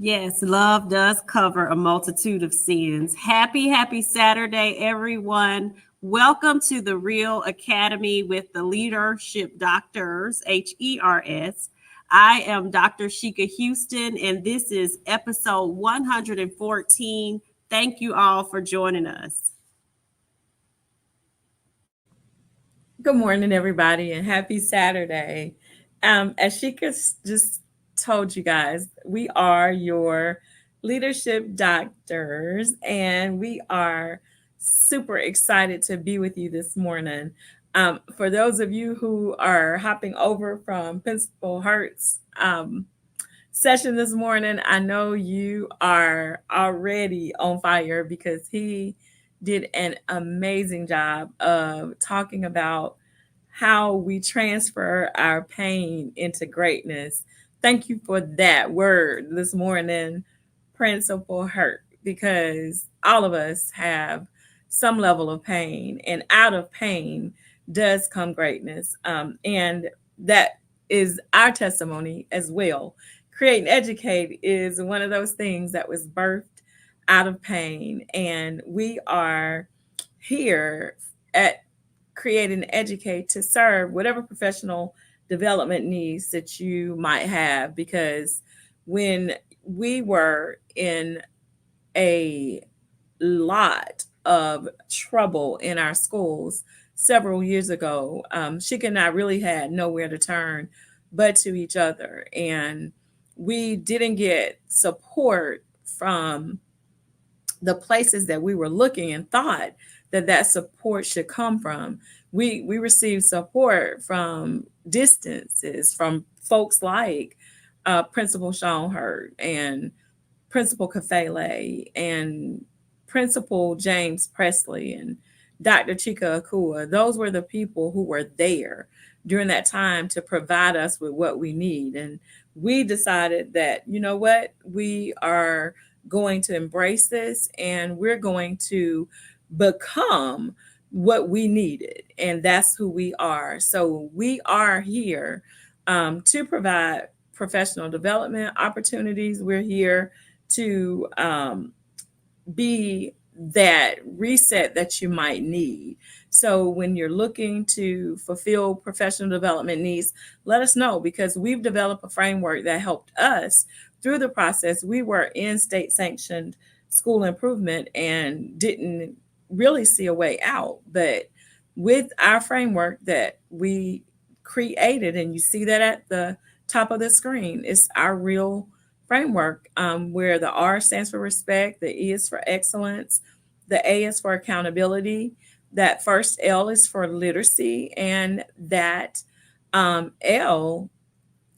Yes, love does cover a multitude of sins. Happy Saturday, everyone. Welcome to the Real Academy with the Leadership Doctors, HERS. I am Dr. Sheikah Houston, and this is episode 114. Thank you all for joining us. Good morning, everybody, and happy Saturday. As Sheikah just told you guys, we are your leadership doctors, and we are super excited to be with you this morning. For those of you who are hopping over from Principal Hurt's session this morning, I know you are already on fire because he did an amazing job of talking about how we transfer our pain into greatness. Thank you for that word this morning, Principal Hurt, because all of us have some level of pain, and out of pain does come greatness. And that is our testimony as well. Create and Educate is one of those things that was birthed out of pain, and we are here at Create and Educate to serve whatever professional development needs that you might have. Because when we were in a lot of trouble in our schools several years ago, Sheikah and I really had nowhere to turn but to each other. And we didn't get support from the places that we were looking and thought that support should come from. We received support from distances, from folks like Principal Sean Hurt and Principal Kafele and Principal James Presley and Dr. Chika Akua. Those were the people who were there during that time to provide us with what we need. And we decided that, you know what, we are going to embrace this and we're going to become what we needed. And that's who we are. So we are here to provide professional development opportunities. We're here to be that reset that you might need. So when you're looking to fulfill professional development needs, let us know, because we've developed a framework that helped us through the process. We were in state sanctioned school improvement and didn't really see a way out. But with our framework that we created, and you see that at the top of the screen, it's our real framework, where the R stands for respect, the E is for excellence, the A is for accountability, that first L is for literacy, and that L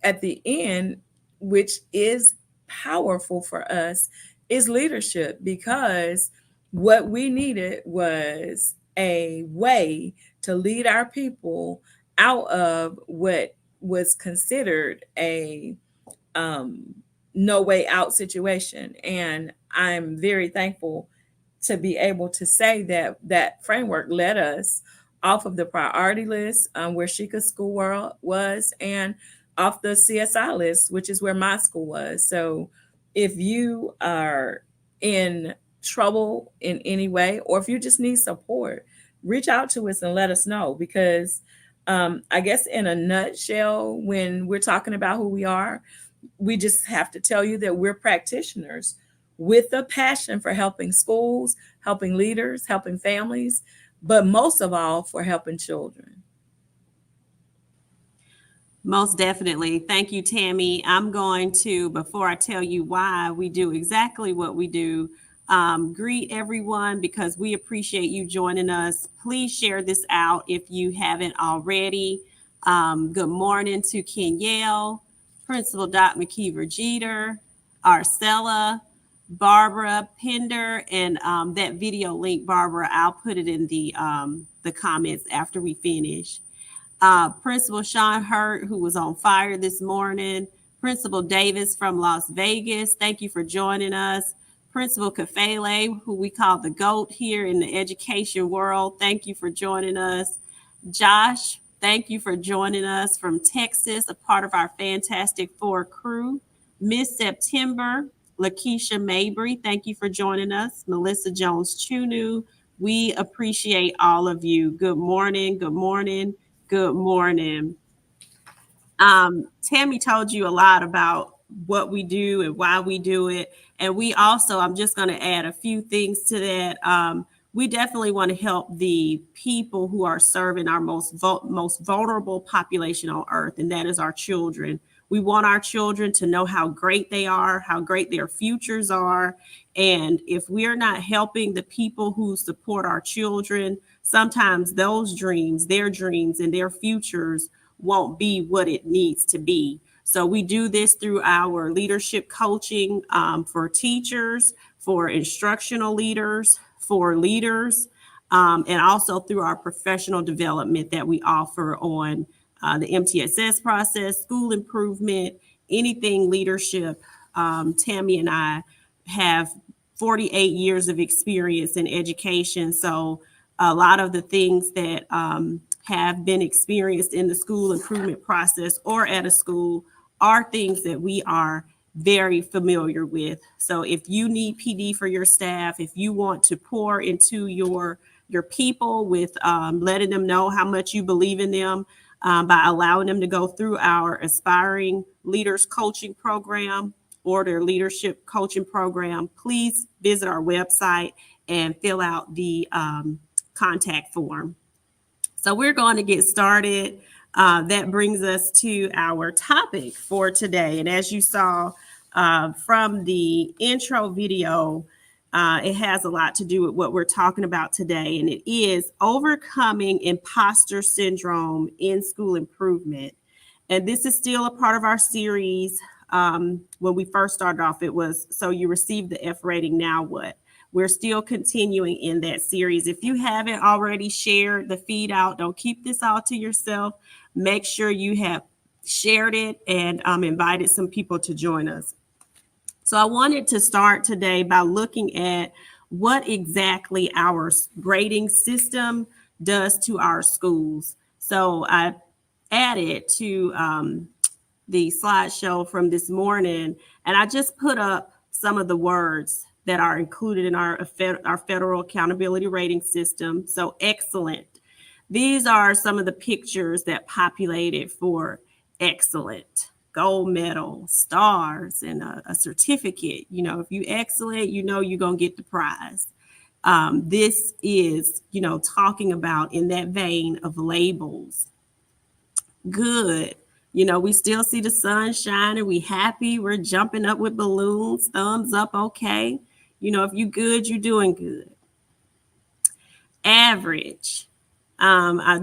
at the end, which is powerful for us, is leadership, because what we needed was a way to lead our people out of what was considered a um, no way out situation. And I'm very thankful to be able to say that that framework led us off of the priority list, where Sheikah's school world was, and off the CSI list, which is where my school was. So if you are in trouble in any way, or if you just need support, reach out to us and let us know, because I guess in a nutshell, when we're talking about who we are, we just have to tell you that we're practitioners with a passion for helping schools, helping leaders, helping families, but most of all for helping children. Most definitely. Thank you, Tammy. I'm going to, before I tell you why we do exactly what we do, greet everyone because we appreciate you joining us. Please share this out if you haven't already. Good morning to Kenyelle, Principal Doc McKeever Jeter, Arcella, Barbara Pender, and that video link, Barbara, I'll put it in the comments after we finish. Principal Sean Hurt, who was on fire this morning. Principal Davis from Las Vegas, thank you for joining us. Principal Kafele, who we call the GOAT here in the education world, thank you for joining us. Josh, thank you for joining us from Texas, a part of our Fantastic Four crew. Miss September, Lakeisha Mabry, thank you for joining us. Melissa Jones Chunu, we appreciate all of you. Good morning, good morning. Good morning. Tammy told you a lot about what we do and why we do it. And we also, I'm just going to add a few things to that. We definitely want to help the people who are serving our most vulnerable population on earth, and that is our children. We want our children to know how great they are, how great their futures are. And if we're not helping the people who support our children, sometimes those dreams, their dreams and their futures won't be what it needs to be. So we do this through our leadership coaching, for teachers, for instructional leaders, for leaders, and also through our professional development that we offer on the MTSS process, school improvement, anything leadership. Tammy and I have 48 years of experience in education. So a lot of the things that have been experienced in the school improvement process or at a school are things that we are very familiar with. So if you need PD for your staff, if you want to pour into your people with letting them know how much you believe in them, by allowing them to go through our Aspiring Leaders Coaching Program or their Leadership Coaching Program, please visit our website and fill out the contact form. So we're going to get started. That brings us to our topic for today. And as you saw from the intro video, it has a lot to do with what we're talking about today, and it is overcoming imposter syndrome in school improvement. And this is still a part of our series. When we first started off, it was, so you received the F rating, now what? We're still continuing in that series. If you haven't already shared the feed out, don't keep this all to yourself. Make sure you have shared it and invited some people to join us. So I wanted to start today by looking at what exactly our grading system does to our schools. So I added to the slideshow from this morning, and I just put up some of the words that are included in our federal accountability rating system. So excellent. These are some of the pictures that populated for excellent: gold medal, stars, and a certificate. You know, if you excellent, you know you're gonna get the prize. This is, you know, talking about in that vein of labels. Good. You know, we still see the sun shining. We happy. We're jumping up with balloons. Thumbs up. Okay. You know, if you good, you're doing good. Average.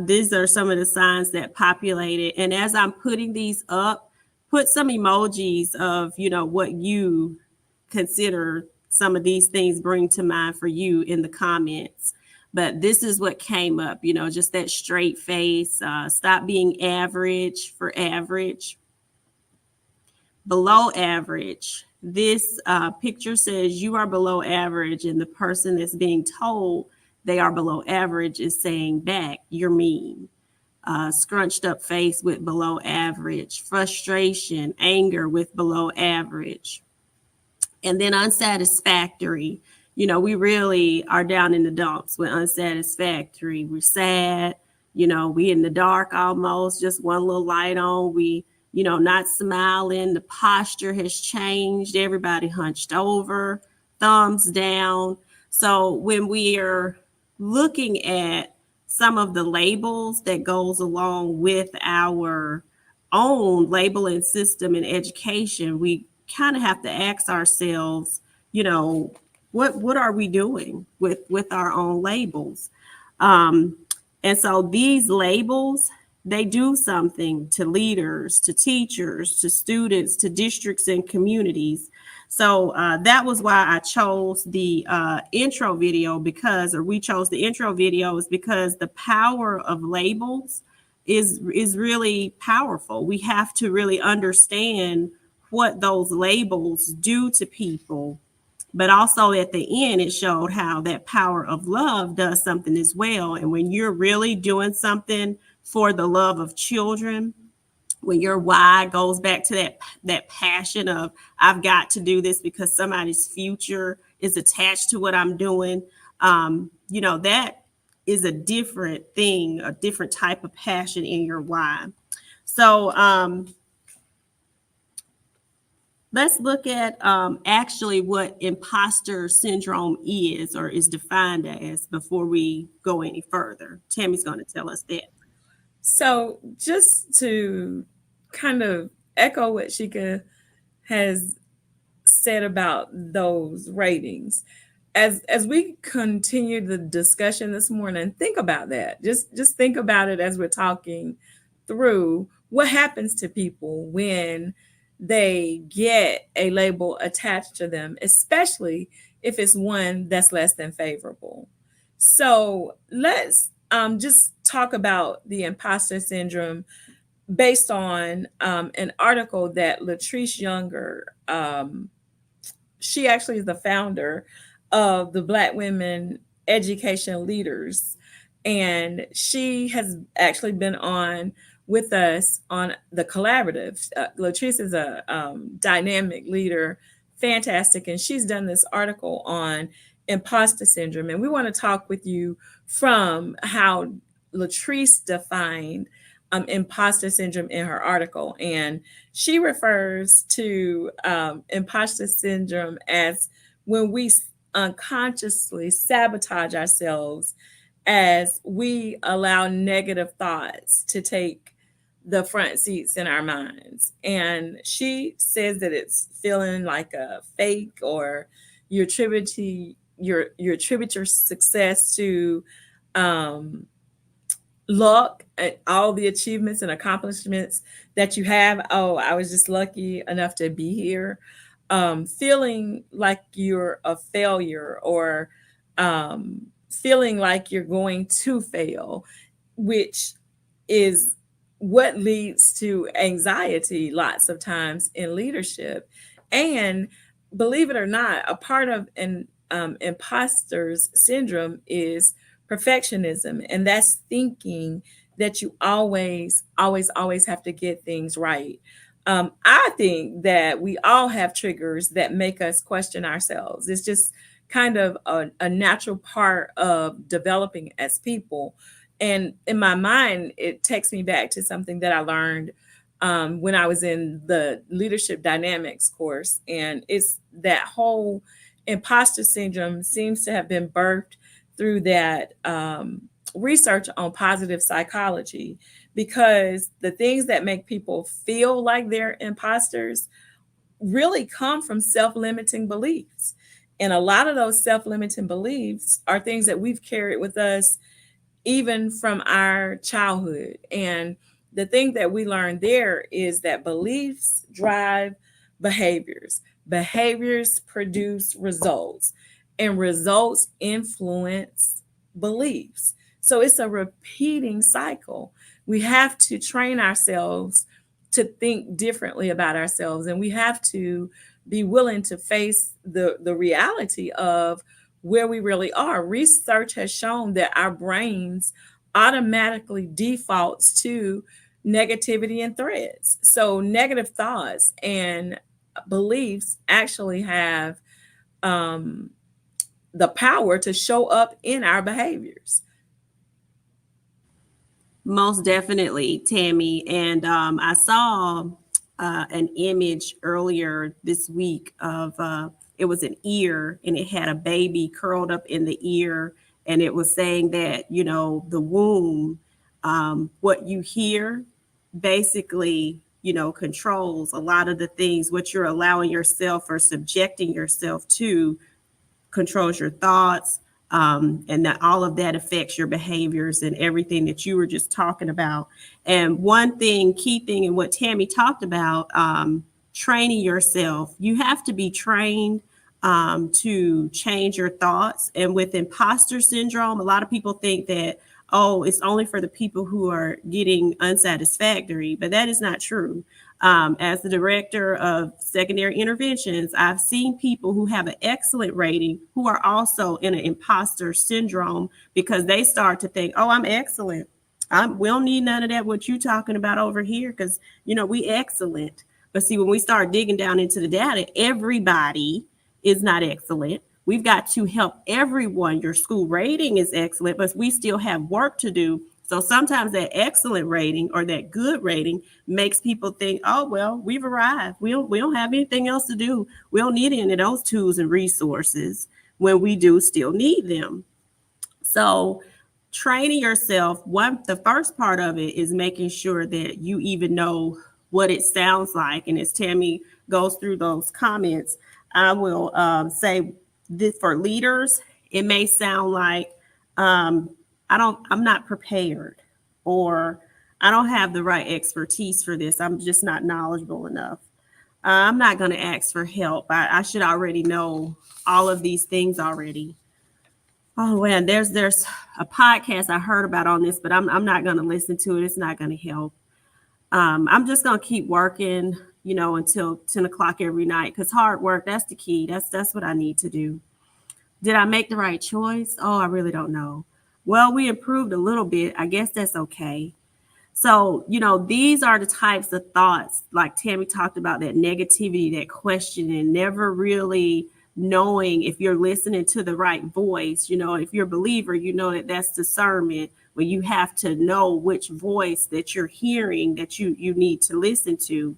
These are some of the signs that populated. And as I'm putting these up, put some emojis of, you know, what you consider some of these things bring to mind for you in the comments. But this is what came up, you know, just that straight face. Stop being average for average. Below average. This picture says you are below average, and the person that's being told they are below average is saying back, you're mean. Scrunched up face with below average. Frustration, anger with below average. And then unsatisfactory. You know, we really are down in the dumps with unsatisfactory. We're sad. You know, we in the dark almost, just one little light on. We, you know, not smiling. The posture has changed. Everybody hunched over, thumbs down. So when we are looking at some of the labels that goes along with our own labeling system in education, we kind of have to ask ourselves, you know, what are we doing with our own labels? And so these labels, they do something to leaders, to teachers, to students, to districts and communities. So that was why I chose the intro video we chose the intro video is because the power of labels is really powerful. We have to really understand what those labels do to people. But also at the end, it showed how that power of love does something as well. And when you're really doing something for the love of children, when your why goes back to that passion of I've got to do this because somebody's future is attached to what I'm doing, you know, that is a different thing, a different type of passion in your why. So let's look at actually what imposter syndrome is or is defined as before we go any further. Tammy's going to tell us that. So just to kind of echo what Sheikah has said about those ratings, as we continue the discussion this morning, think about that. Just think about it as we're talking through what happens to people when they get a label attached to them, especially if it's one that's less than favorable. So let's just talk about the imposter syndrome based on an article that Latrice Younger, she actually is the founder of the Black Women Education Leaders. And she has actually been on with us on the collaborative. Latrice is a dynamic leader, fantastic. And she's done this article on imposter syndrome. And we want to talk with you from how Latrice defined imposter syndrome in her article. And she refers to imposter syndrome as when we unconsciously sabotage ourselves as we allow negative thoughts to take the front seats in our minds. And she says that it's feeling like a fake, or you attribute your success to luck, all the achievements and accomplishments that you have. Oh, I was just lucky enough to be here. Feeling like you're a failure, or feeling like you're going to fail, which is what leads to anxiety lots of times in leadership. And believe it or not, a part of an imposter's syndrome is perfectionism. And that's thinking that you always have to get things right. I think that we all have triggers that make us question ourselves. It's just kind of a natural part of developing as people. And in my mind, it takes me back to something that I learned when I was in the leadership dynamics course. And it's that whole imposter syndrome seems to have been birthed through that research on positive psychology, because the things that make people feel like they're imposters really come from self-limiting beliefs. And a lot of those self-limiting beliefs are things that we've carried with us even from our childhood. And the thing that we learned there is that beliefs drive behaviors, behaviors produce results, and results influence beliefs. So it's a repeating cycle. We have to train ourselves to think differently about ourselves, and we have to be willing to face the reality of where we really are. Research has shown that our brains automatically defaults to negativity and threats. So negative thoughts and beliefs actually have um, the power to show up in our behaviors. Most definitely, Tammy. And I saw an image earlier this week of it was an ear and it had a baby curled up in the ear. And it was saying that, the womb, what you hear basically, controls a lot of the things, what you're allowing yourself or subjecting yourself to controls your thoughts, and that all of that affects your behaviors and everything that you were just talking about. And one thing, key thing, and what Tammy talked about, training yourself. You have to be trained to change your thoughts. And with imposter syndrome, a lot of people think that, oh, it's only for the people who are getting unsatisfactory, but that is not true. As the director of secondary interventions, I've seen people who have an excellent rating who are also in an imposter syndrome because they start to think, oh, I'm excellent. We don't need none of that, what you talking about over here, because, we excellent. But see, when we start digging down into the data, everybody is not excellent. We've got to help everyone. Your school rating is excellent, but we still have work to do. So sometimes that excellent rating or that good rating makes people think, oh, well, we've arrived. We don't have anything else to do. We don't need any of those tools and resources when we do still need them. So training yourself, the first part of it is making sure that you even know what it sounds like. And as Tammy goes through those comments, I will say this for leaders, it may sound like I'm not prepared, or I don't have the right expertise for this. I'm just not knowledgeable enough. I'm not going to ask for help. I should already know all of these things already. Oh man, there's a podcast I heard about on this, but I'm not going to listen to it. It's not going to help. I'm just going to keep working, until 10 o'clock every night, because hard work, that's the key. That's what I need to do. Did I make the right choice? Oh, I really don't know. Well, we improved a little bit. I guess that's okay. So, these are the types of thoughts, like Tammy talked about, that negativity, that questioning, never really knowing if you're listening to the right voice. If you're a believer, that's discernment, where you have to know which voice that you're hearing that you need to listen to.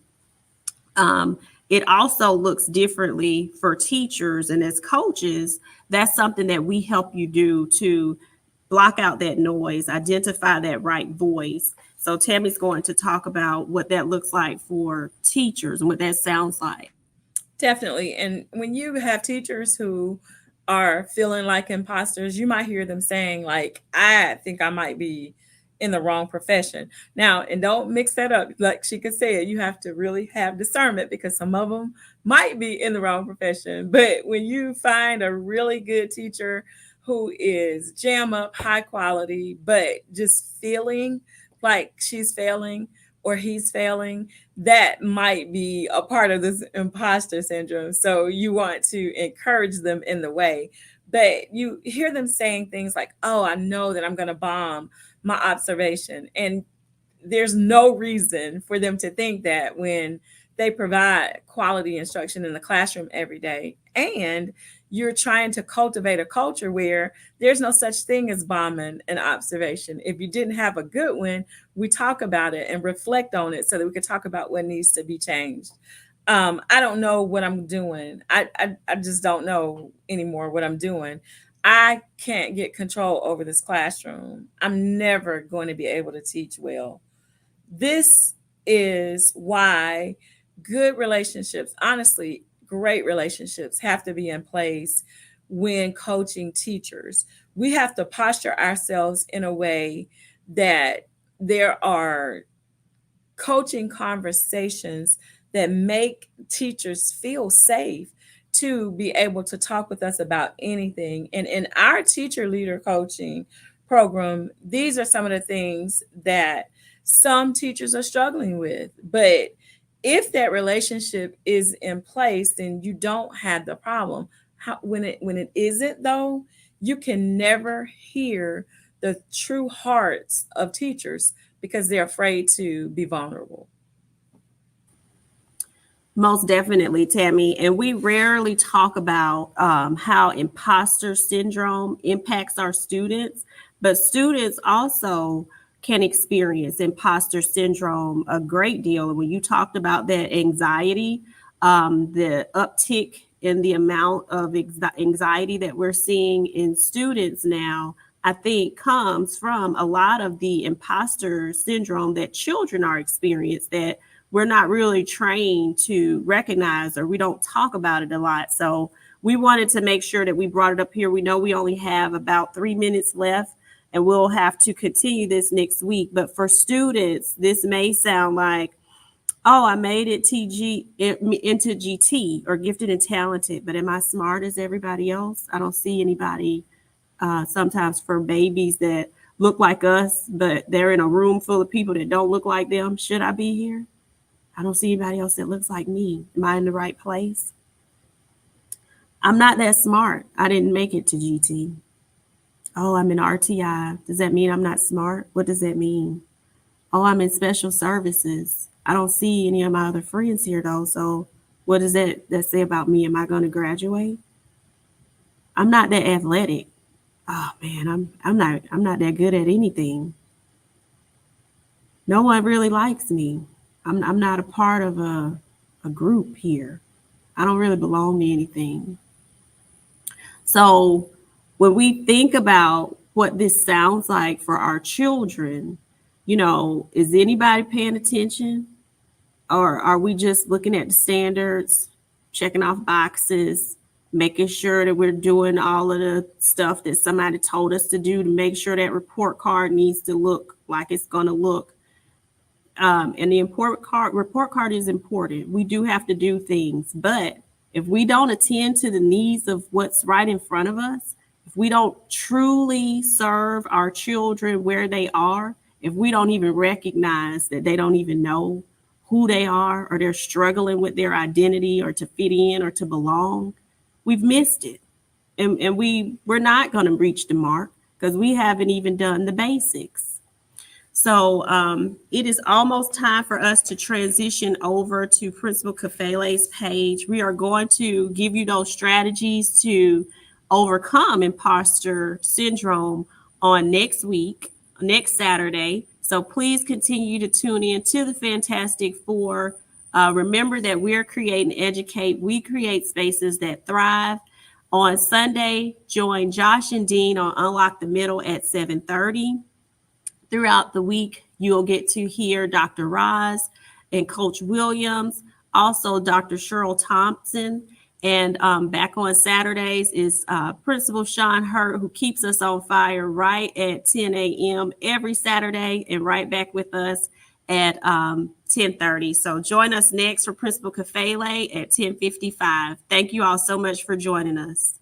It also looks differently for teachers, and as coaches, that's something that we help you do to block out that noise, identify that right voice. So Tammy's going to talk about what that looks like for teachers and what that sounds like. Definitely. And when you have teachers who are feeling like imposters, you might hear them saying, like, I think I might be in the wrong profession. Now, and don't mix that up. Like she could say it, you have to really have discernment, because some of them might be in the wrong profession. But when you find a really good teacher who is jam up, high quality, but just feeling like she's failing or he's failing, that might be a part of this imposter syndrome. So you want to encourage them in the way. But you hear them saying things like, oh, I know that I'm going to bomb my observation. And there's no reason for them to think that when they provide quality instruction in the classroom every day. And you're trying to cultivate a culture where there's no such thing as bombing an observation. If you didn't have a good one, we talk about it and reflect on it so that we can talk about what needs to be changed. I don't know what I'm doing. I just don't know anymore what I'm doing. I can't get control over this classroom. I'm never going to be able to teach well. This is why good relationships, honestly, great relationships have to be in place when coaching teachers. We have to posture ourselves in a way that there are coaching conversations that make teachers feel safe to be able to talk with us about anything. And in our teacher leader coaching program, these are some of the things that some teachers are struggling with. But if that relationship is in place, then you don't have the problem. When it isn't though, you can never hear the true hearts of teachers because they're afraid to be vulnerable. Most definitely, Tammy. And we rarely talk about how imposter syndrome impacts our students, but students also can experience imposter syndrome a great deal. And when you talked about that anxiety, the uptick in the amount of anxiety that we're seeing in students now, I think comes from a lot of the imposter syndrome that children are experiencing that we're not really trained to recognize, or we don't talk about it a lot. So we wanted to make sure that we brought it up here. We know we only have about 3 minutes left and we'll have to continue this next week. But for students, this may sound like, oh, I made it into GT or gifted and talented, but am I smart as everybody else? I don't see anybody sometimes for babies that look like us, but they're in a room full of people that don't look like them. Should I be here? I don't see anybody else that looks like me. Am I in the right place? I'm not that smart. I didn't make it to GT. Oh, I'm in RTI. Does that mean I'm not smart? What does that mean? Oh, I'm in special services. I don't see any of my other friends here though. So what does that say about me? Am I going to graduate? I'm not that athletic. Oh man, I'm not that good at anything. No one really likes me. I'm not a part of a group here. I don't really belong to anything. So when we think about what this sounds like for our children, is anybody paying attention? Or are we just looking at the standards, checking off boxes, making sure that we're doing all of the stuff that somebody told us to do to make sure that report card needs to look like it's going to look? And the report card is important. We do have to do things, but if we don't attend to the needs of what's right in front of us, if we don't truly serve our children where they are, if we don't even recognize that they don't even know who they are, or they're struggling with their identity or to fit in or to belong, we've missed it. And we're not going to reach the mark because we haven't even done the basics. So it is almost time for us to transition over to Principal Kafele's page. We are going to give you those strategies to overcome imposter syndrome on next Saturday. So please continue to tune in to the Fantastic Four. Remember that we're Create and Educate. We create spaces that thrive. On Sunday, join Josh and Dean on Unlock the Middle at 7:30. Throughout the week, you'll get to hear Dr. Roz and Coach Williams, also Dr. Cheryl Thompson. And back on Saturdays is Principal Sean Hurt, who keeps us on fire right at 10 a.m. every Saturday, and right back with us at 10:30. So join us next for Principal Kafele at 10:55. Thank you all so much for joining us.